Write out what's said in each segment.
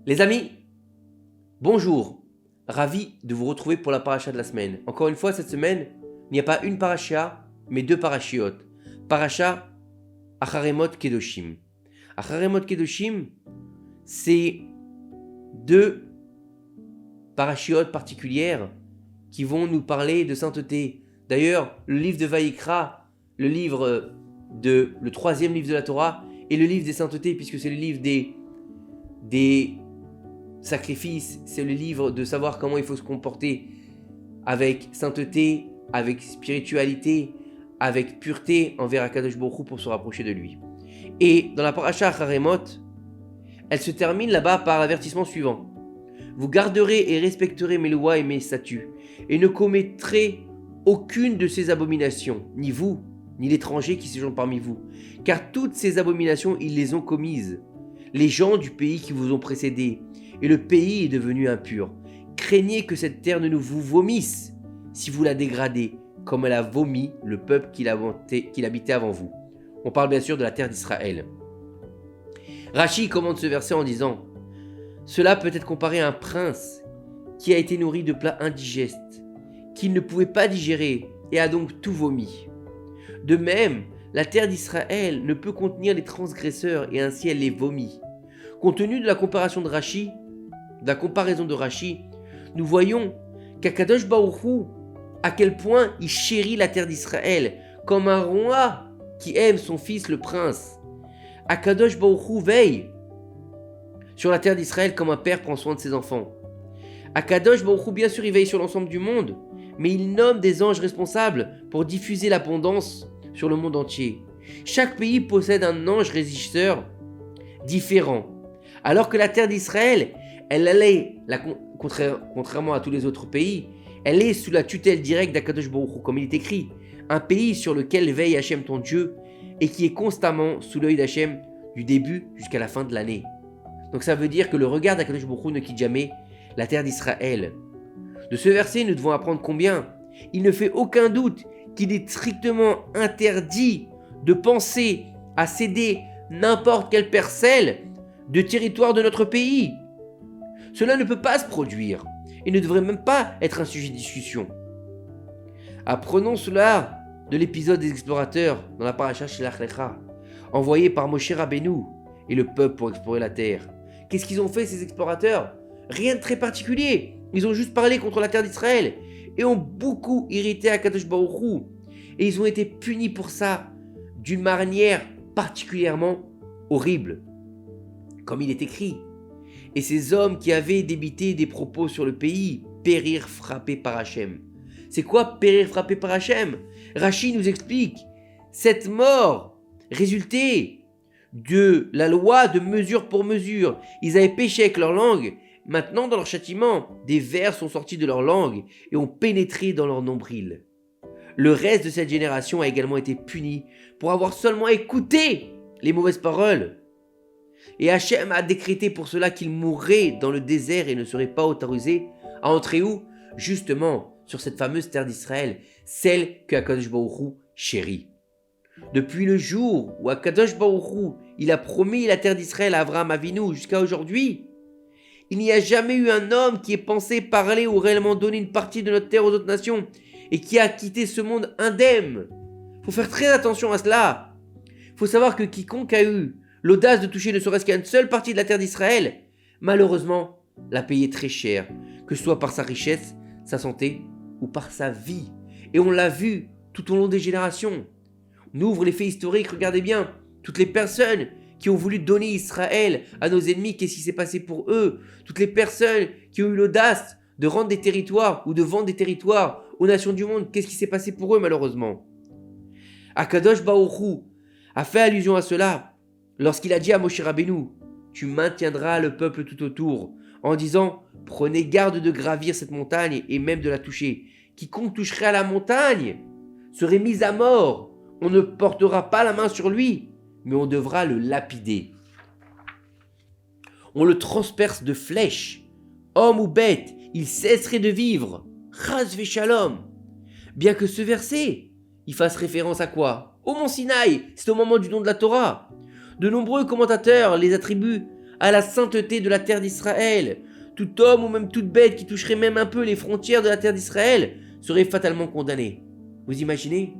Les amis, bonjour, ravi de vous retrouver pour la paracha de la semaine. Encore une fois, cette semaine, il n'y a pas une paracha, mais deux parachiotes. Paracha Acharemot Kedoshim. Acharemot Kedoshim, c'est deux parachiotes particulières qui vont nous parler de sainteté. D'ailleurs, le livre de Vaïkra, le troisième livre de la Torah, est le livre des saintetés, puisque c'est le livre des sacrifices, c'est le livre de savoir comment il faut se comporter avec sainteté, avec spiritualité, avec pureté envers Akadosh Baruch Hu pour se rapprocher de lui. Et dans la paracha Acharemot, elle se termine là-bas par l'avertissement suivant. Vous garderez et respecterez mes lois et mes statuts, et ne commettrez aucune de ces abominations, ni vous, ni l'étranger qui séjourne parmi vous, car toutes ces abominations, ils les ont commises, les gens du pays qui vous ont précédés, et le pays est devenu impur. Craignez que cette terre ne vous vomisse si vous la dégradez, comme elle a vomi le peuple qu'il habitait avant vous. On parle bien sûr de la terre d'Israël. Rashi commente ce verset en disant « Cela peut être comparé à un prince qui a été nourri de plats indigestes, qu'il ne pouvait pas digérer et a donc tout vomi. De même, la terre d'Israël ne peut contenir les transgresseurs et ainsi elle les vomit. » Compte tenu de la comparaison de Rashi, nous voyons qu'Akadosh Baruch Hu, à quel point il chérit la terre d'Israël, comme un roi qui aime son fils le prince. Akadosh Baruch Hu veille sur la terre d'Israël comme un père prend soin de ses enfants. Akadosh Baruch Hu, bien sûr, il veille sur l'ensemble du monde, mais il nomme des anges responsables pour diffuser l'abondance sur le monde entier. Chaque pays possède un ange régisseur différent. Alors que la terre d'Israël, contrairement à tous les autres pays, elle est sous la tutelle directe d'Akadosh Baruch Hu, comme il est écrit, un pays sur lequel veille Hachem ton Dieu et qui est constamment sous l'œil d'Hachem du début jusqu'à la fin de l'année. Donc ça veut dire que le regard d'Akadosh Baruch Hu ne quitte jamais la terre d'Israël. De ce verset, nous devons apprendre combien il ne fait aucun doute qu'il est strictement interdit de penser à céder n'importe quelle parcelle de territoire de notre pays. Cela ne peut pas se produire et ne devrait même pas être un sujet de discussion. Apprenons cela de l'épisode des explorateurs dans la paracha Shelach Lecha, envoyé par Moshe Rabbeinu et le peuple pour explorer la terre. Qu'est-ce qu'ils ont fait ces explorateurs? Rien de très particulier. Ils ont juste parlé contre la terre d'Israël et ont beaucoup irrité Akadosh Baruch Hu. Et ils ont été punis pour ça d'une manière particulièrement horrible. Comme il est écrit. Et ces hommes qui avaient débité des propos sur le pays périrent frappés par Hachem. C'est quoi périr frappés par Hachem? Rashi nous explique. Cette mort résultait de la loi de mesure pour mesure. Ils avaient péché avec leur langue. Maintenant, dans leur châtiment, des vers sont sortis de leur langue et ont pénétré dans leur nombril. Le reste de cette génération a également été puni pour avoir seulement écouté les mauvaises paroles. Et Hachem a décrété pour cela qu'il mourrait dans le désert et ne serait pas autorisé à entrer où? Justement, sur cette fameuse terre d'Israël, celle que Akadosh Baruch Hu chérit. Depuis le jour où Akadosh Baruch Hu, il a promis la terre d'Israël à Abraham Avinu jusqu'à aujourd'hui, il n'y a jamais eu un homme qui ait pensé parler ou réellement donner une partie de notre terre aux autres nations et qui a quitté ce monde indemne. Il faut faire très attention à cela. Il faut savoir que quiconque a eu l'audace de toucher ne serait-ce qu'une seule partie de la terre d'Israël, malheureusement, l'a payé très cher, que ce soit par sa richesse, sa santé ou par sa vie. Et on l'a vu tout au long des générations. On ouvre les faits historiques, regardez bien, toutes les personnes qui ont voulu donner Israël à nos ennemis, qu'est-ce qui s'est passé pour eux? Toutes les personnes qui ont eu l'audace de rendre des territoires ou de vendre des territoires aux nations du monde, qu'est-ce qui s'est passé pour eux malheureusement? Akadosh Baruch Hu a fait allusion à cela lorsqu'il a dit à Moshe Rabbeinu, tu maintiendras le peuple tout autour, en disant, prenez garde de gravir cette montagne et même de la toucher. Quiconque toucherait à la montagne serait mis à mort. On ne portera pas la main sur lui, mais on devra le lapider. On le transperce de flèches. Homme ou bête, il cesserait de vivre. Chas v'shalom. Bien que ce verset, il fasse référence à quoi? Au mont Sinaï, c'est au moment du don de la Torah. De nombreux commentateurs les attribuent à la sainteté de la terre d'Israël. Tout homme ou même toute bête qui toucherait même un peu les frontières de la terre d'Israël serait fatalement condamné. Vous imaginez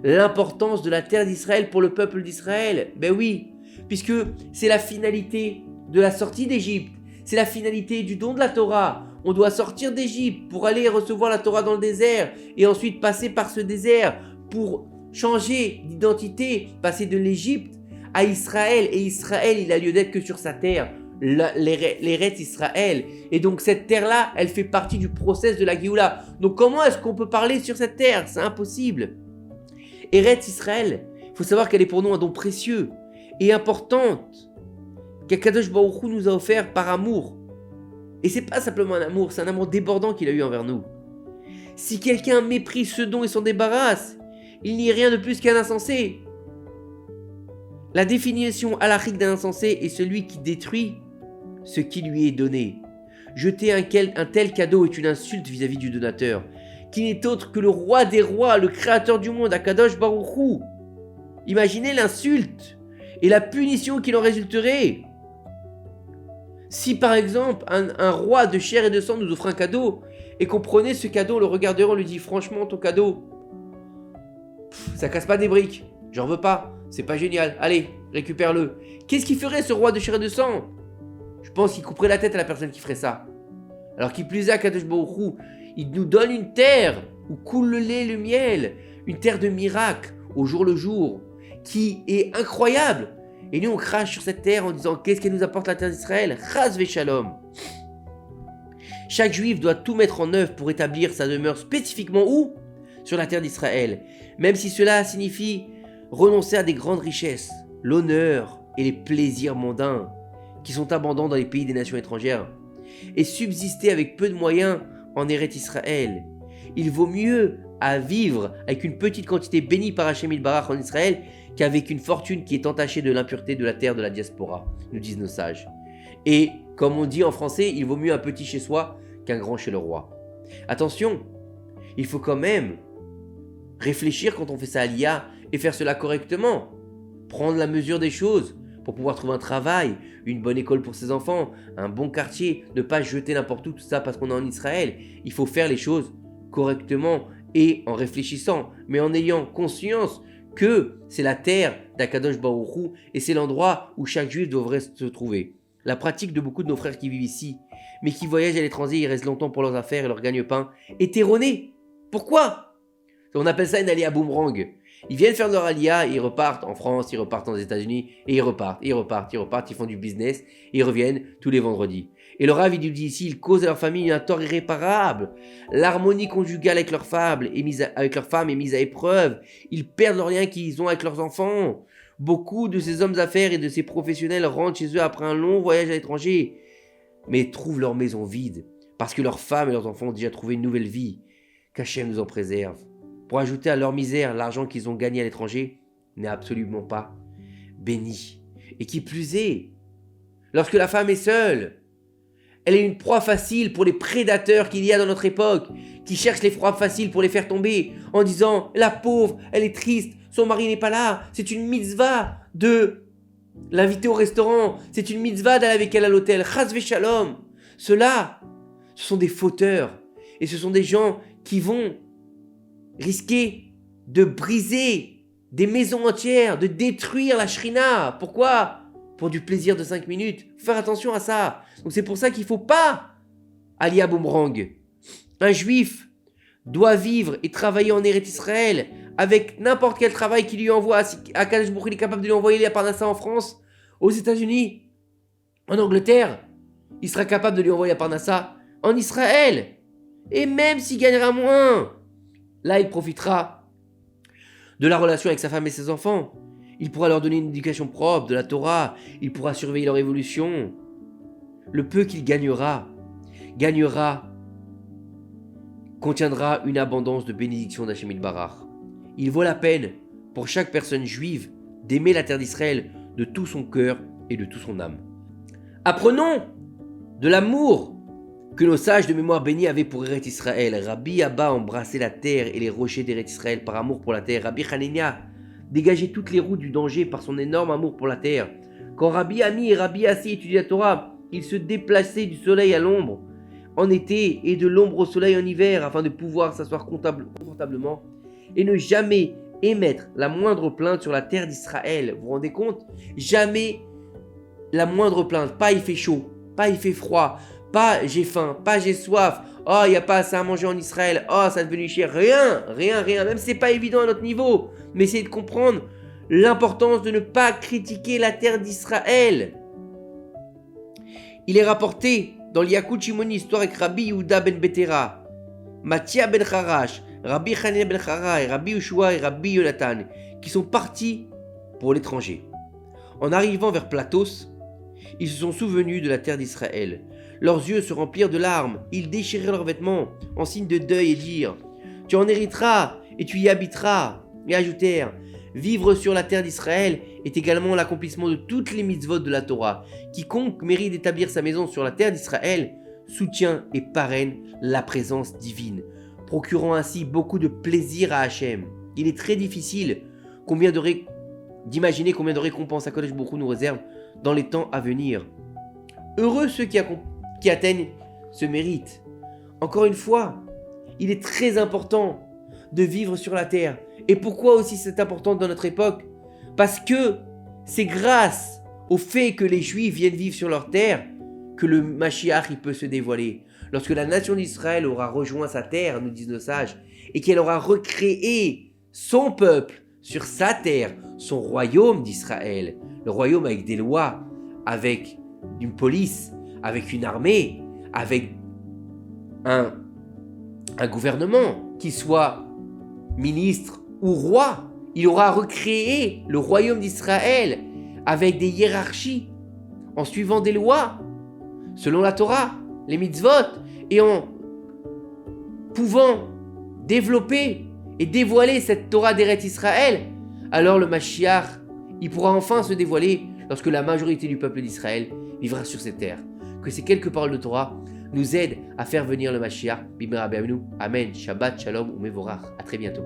l'importance de la terre d'Israël pour le peuple d'Israël? Ben oui, puisque c'est la finalité de la sortie d'Égypte, c'est la finalité du don de la Torah. On doit sortir d'Égypte pour aller recevoir la Torah dans le désert et ensuite passer par ce désert pour changer d'identité, passer de l'Égypte à Israël. Et Israël, il a lieu d'être que sur sa terre, l'Eretz Israël. Et donc cette terre-là, elle fait partie du process de la Géoula. Donc comment est-ce qu'on peut parler sur cette terre? C'est impossible. Eretz Israël, il faut savoir qu'elle est pour nous un don précieux et importante qu'Akadosh Baruch Hu nous a offert par amour. Et c'est pas simplement un amour, c'est un amour débordant qu'il a eu envers nous. Si quelqu'un méprise ce don et s'en débarrasse, il n'y a rien de plus qu'un insensé. La définition halachique d'un insensé est celui qui détruit ce qui lui est donné. Jeter un tel cadeau est une insulte vis-à-vis du donateur, qui n'est autre que le roi des rois, le créateur du monde, Akadosh Baruch Hu. Imaginez l'insulte et la punition qui en résulterait. Si par exemple un roi de chair et de sang nous offre un cadeau et qu'on prenait ce cadeau, on le regarderait, on lui dit franchement ton cadeau, ça casse pas des briques, j'en veux pas, c'est pas génial, allez, récupère-le. Qu'est-ce qu'il ferait ce roi de chair et de sang? Je pense qu'il couperait la tête à la personne qui ferait ça. Alors qui plus est, Akadosh Baruch Hu, il nous donne une terre où coule le lait et le miel, une terre de miracle au jour le jour, qui est incroyable. Et nous on crache sur cette terre en disant qu'est-ce qu'elle nous apporte la terre d'Israël? Chas v'shalom. Chaque juif doit tout mettre en œuvre pour établir sa demeure spécifiquement où? Sur la terre d'Israël. Même si cela signifie renoncer à des grandes richesses, l'honneur et les plaisirs mondains qui sont abondants dans les pays des nations étrangères, et subsister avec peu de moyens en Eretz Israël. Il vaut mieux à vivre avec une petite quantité bénie par Hachem Yitbarach en Israël qu'avec une fortune qui est entachée de l'impureté de la terre de la diaspora, nous disent nos sages. Et comme on dit en français, il vaut mieux un petit chez soi qu'un grand chez le roi. Attention, il faut quand même réfléchir quand on fait sa Aliyah et faire cela correctement. Prendre la mesure des choses pour pouvoir trouver un travail, une bonne école pour ses enfants, un bon quartier, ne pas jeter n'importe où tout ça parce qu'on est en Israël. Il faut faire les choses correctement et en réfléchissant, mais en ayant conscience que c'est la terre d'Akadosh Baruch Hu et c'est l'endroit où chaque juif devrait se trouver. La pratique de beaucoup de nos frères qui vivent ici, mais qui voyagent à l'étranger, ils restent longtemps pour leurs affaires et leur gagne-pain, est erronée. Pourquoi? On appelle ça une aliyah boomerang. Ils viennent faire leur aliyah, ils repartent en France, ils repartent aux États-Unis, et ils repartent, ils font du business, et ils reviennent tous les vendredis. Et le Rav, il nous dit ici, ils causent à leur famille un tort irréparable. L'harmonie conjugale avec leur femme est mise à épreuve. Ils perdent leur lien qu'ils ont avec leurs enfants. Beaucoup de ces hommes d'affaires et de ces professionnels rentrent chez eux après un long voyage à l'étranger, mais trouvent leur maison vide, parce que leurs femmes et leurs enfants ont déjà trouvé une nouvelle vie. Qu'Hachem nous en préserve. Pour ajouter à leur misère, l'argent qu'ils ont gagné à l'étranger n'est absolument pas béni. Et qui plus est, lorsque la femme est seule, elle est une proie facile pour les prédateurs qu'il y a dans notre époque, qui cherchent les proies faciles pour les faire tomber, en disant « La pauvre, elle est triste, son mari n'est pas là, c'est une mitzvah de l'inviter au restaurant, c'est une mitzvah d'aller avec elle à l'hôtel, chas v'shalom ». Ceux-là, ce sont des fauteurs, et ce sont des gens qui vont risquer de briser des maisons entières, de détruire la shrina. Pourquoi? Pour du plaisir de 5 minutes. Faut faire attention à ça. Donc c'est pour ça qu'il ne faut pas aliyah boomerang. Un juif doit vivre et travailler en Eretz Israël avec n'importe quel travail qu'il lui envoie. Si Akadosh Baruch Hu est capable de lui envoyer la parnassa en France, aux États-Unis, en Angleterre, il sera capable de lui envoyer la parnassa en Israël. Et même s'il gagnera moins, là il profitera de la relation avec sa femme et ses enfants. Il pourra leur donner une éducation propre, de la Torah. Il pourra surveiller leur évolution. Le peu qu'il contiendra une abondance de bénédictions d'Hachem Yitbarach. Il vaut la peine pour chaque personne juive d'aimer la terre d'Israël de tout son cœur et de toute son âme. Apprenons de l'amour que nos sages de mémoire bénis avaient pour Eretz Israël. Rabbi Abba embrassait la terre et les rochers d'Eretz Israël par amour pour la terre. Rabbi Hanania dégageait toutes les routes du danger par son énorme amour pour la terre. Quand Rabbi Ami et Rabbi Assi étudiaient la Torah, ils se déplaçaient du soleil à l'ombre en été et de l'ombre au soleil en hiver afin de pouvoir s'asseoir confortablement et ne jamais émettre la moindre plainte sur la terre d'Israël. Vous vous rendez compte? Jamais la moindre plainte. Pas il fait chaud, pas il fait froid, pas j'ai faim, pas j'ai soif. Oh, il n'y a pas assez à manger en Israël. Oh, ça est devenu cher. Rien. Même si c'est pas évident à notre niveau. Mais essayez de comprendre l'importance de ne pas critiquer la terre d'Israël. Il est rapporté dans l'Yakut Shimoni, histoire avec Rabbi Yehuda ben Betera, Mathia ben Harash, Rabbi Hanina ben Hara et Rabbi Ushua et Rabbi Yonatan, qui sont partis pour l'étranger. En arrivant vers Platos, ils se sont souvenus de la terre d'Israël. Leurs yeux se remplirent de larmes, ils déchirèrent leurs vêtements en signe de deuil et dirent « Tu en hériteras et tu y habiteras » et ajoutèrent « Vivre sur la terre d'Israël est également l'accomplissement de toutes les mitzvot de la Torah. Quiconque mérite d'établir sa maison sur la terre d'Israël soutient et parraine la présence divine, procurant ainsi beaucoup de plaisir à Hachem. Il est très difficile d'imaginer combien de récompenses HaKadosh Baruch Hu nous réserve dans les temps à venir. Heureux ceux qui atteignent ce mérite. Encore une fois, il est très important de vivre sur la terre. Et pourquoi aussi c'est important dans notre époque? Parce que c'est grâce au fait que les Juifs viennent vivre sur leur terre que le Mashiach il peut se dévoiler. Lorsque la nation d'Israël aura rejoint sa terre, nous disent nos sages, et qu'elle aura recréé son peuple sur sa terre, son royaume d'Israël, le royaume avec des lois, avec une police, avec une armée, avec un gouvernement qui soit ministre ou roi, il aura recréé le royaume d'Israël avec des hiérarchies, en suivant des lois, selon la Torah, les mitzvot, et en pouvant développer et dévoiler cette Torah d'Eretz Israël, alors le Mashiach, il pourra enfin se dévoiler lorsque la majorité du peuple d'Israël vivra sur cette terre. Que ces quelques paroles de Torah nous aident à faire venir le Mashiach. Bimera Be'aminu. Amen. Shabbat, Shalom ou Mevorach. À très bientôt.